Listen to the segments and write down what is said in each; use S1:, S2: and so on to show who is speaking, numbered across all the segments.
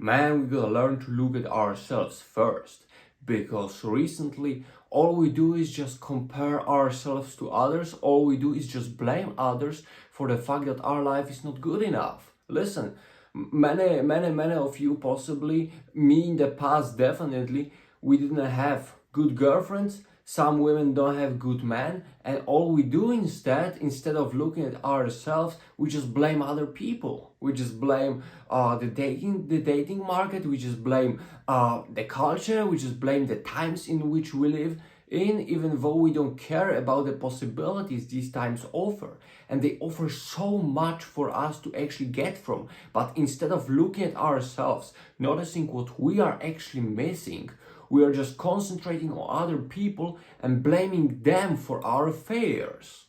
S1: Man, we gotta learn to look at ourselves first, because recently all we do is just compare ourselves to others, all we do is just blame others for the fact that our life is not good enough. Listen, many of you, possibly me in the past, definitely, we didn't have good girlfriends. Some women don't have good men, and all we do instead of looking at ourselves, we just blame other people. We just blame the dating market. We just blame the culture. We just blame the times in which we live in, even though we don't care about the possibilities these times offer. And they offer so much for us to actually get from. But instead of looking at ourselves, noticing what we are actually missing, we are just concentrating on other people and blaming them for our failures.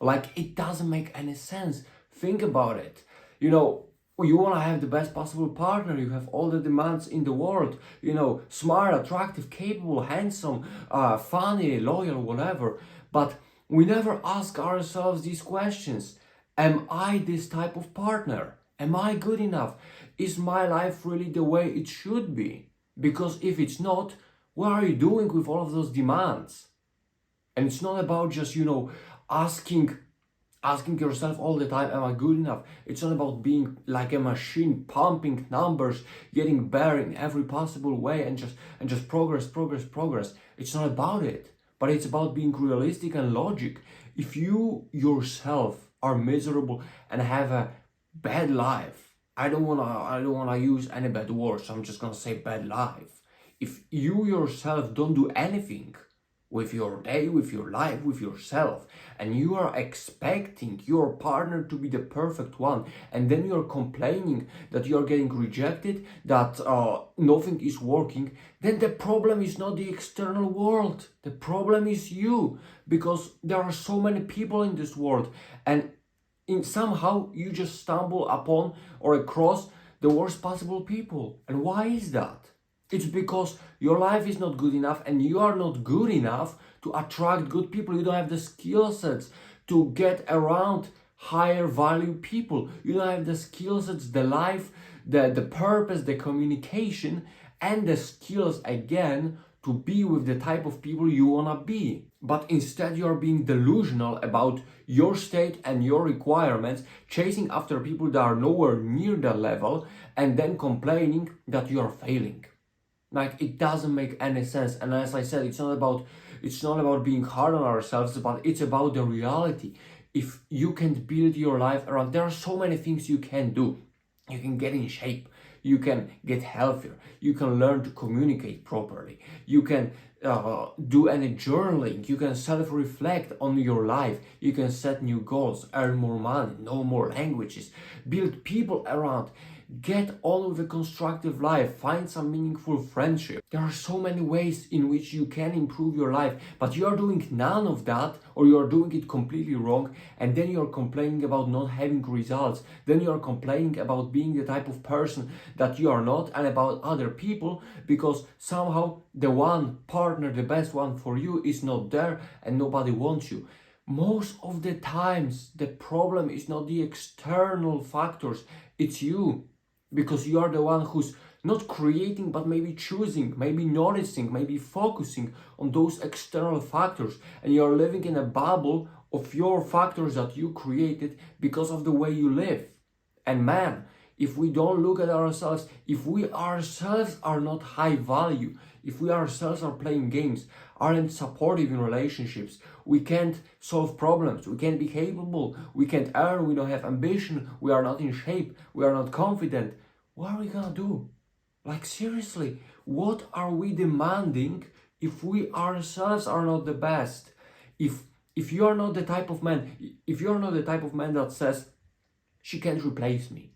S1: Like, it doesn't make any sense. Think about it. You want to have the best possible partner. You have all the demands in the world. Smart, attractive, capable, handsome, funny, loyal, whatever. But we never ask ourselves these questions. Am I this type of partner? Am I good enough? Is my life really the way it should be? Because if it's not, what are you doing with all of those demands? And it's not about just, asking yourself all the time, am I good enough? It's not about being like a machine, pumping numbers, getting better in every possible way and just progress. It's not about it, but it's about being realistic and logic. If you yourself are miserable and have a bad life, I don't wanna use any bad words, so I'm just gonna say bad life. If you yourself don't do anything with your day, with your life, with yourself, and you are expecting your partner to be the perfect one, and then you're complaining that you're getting rejected, that nothing is working, then the problem is not the external world. The problem is you, because there are so many people in this world, and somehow you just stumble upon or across the worst possible people. And why is that? It's because your life is not good enough, and you are not good enough to attract good people. You don't have the skill sets to get around higher value people. You don't have the skill sets, the life, the purpose, the communication, and the skills again to be with the type of people you wanna be. But instead you are being delusional about your state and your requirements, chasing after people that are nowhere near that level, and then complaining that you are failing. Like, it doesn't make any sense. And as I said, it's not about being hard on ourselves, but it's about the reality. If you can build your life around, there are so many things you can do. You can get in shape, you can get healthier, you can learn to communicate properly, you can do any journaling, you can self-reflect on your life, you can set new goals, earn more money, know more languages, build people around, get on with a constructive life, find some meaningful friendship. There are so many ways in which you can improve your life, but you are doing none of that, or you are doing it completely wrong, and then you are complaining about not having results. Then you are complaining about being the type of person that you are not, and about other people, because somehow the one partner, the best one for you, is not there and nobody wants you. Most of the times the problem is not the external factors, it's you. Because you are the one who's not creating, but maybe choosing, maybe noticing, maybe focusing on those external factors. And you are living in a bubble of your factors that you created because of the way you live. And man, if we don't look at ourselves, if we ourselves are not high value, if we ourselves are playing games, aren't supportive in relationships, we can't solve problems, we can't be capable, we can't earn, we don't have ambition, we are not in shape, we are not confident, what are we gonna do? Like, seriously, what are we demanding if we ourselves are not the best? If you are not the type of man, if you're not the type of man that says, she can't replace me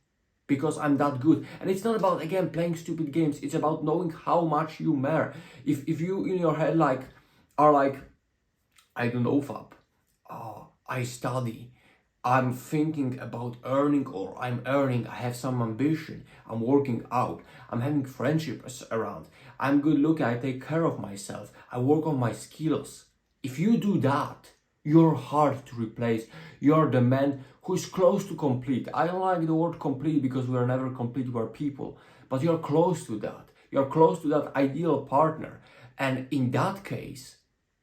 S1: because I'm that good. And it's not about, again, playing stupid games. It's about knowing how much you matter. If you in your head are like, I don't know, Fab, I study, I'm thinking about earning, or I'm earning, I have some ambition, I'm working out, I'm having friendships around, I'm good looking, I take care of myself, I work on my skills. If you do that, you're hard to replace. You're the man who's close to complete. I don't like the word complete because we are never complete, we're people. but you're close to that. You're close to that ideal partner. And in that case,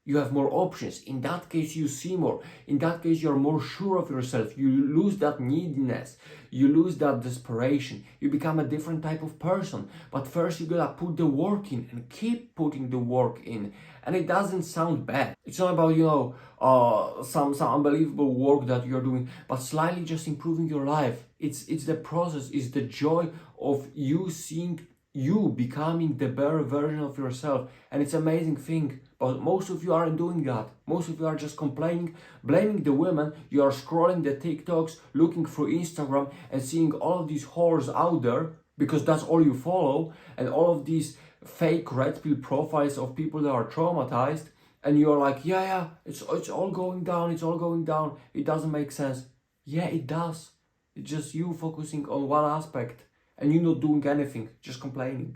S1: you have more options. In that case, you see more. In that case, you're more sure of yourself. You lose that neediness. You lose that desperation. You become a different type of person. But first, you gotta put the work in and keep putting the work in. And it doesn't sound bad. It's not about, some unbelievable work that you're doing, but slightly just improving your life. It's the process, it's the joy of you seeing you becoming the better version of yourself. And it's an amazing thing. But most of you aren't doing that. Most of you are just complaining, blaming the women. You are scrolling the TikToks, looking through Instagram and seeing all of these whores out there because that's all you follow, and all of these fake red pill profiles of people that are traumatized, and you're like, yeah, it's all going down, it's all going down. It doesn't make sense. Yeah, it does. It's just you focusing on one aspect and you not doing anything, just complaining.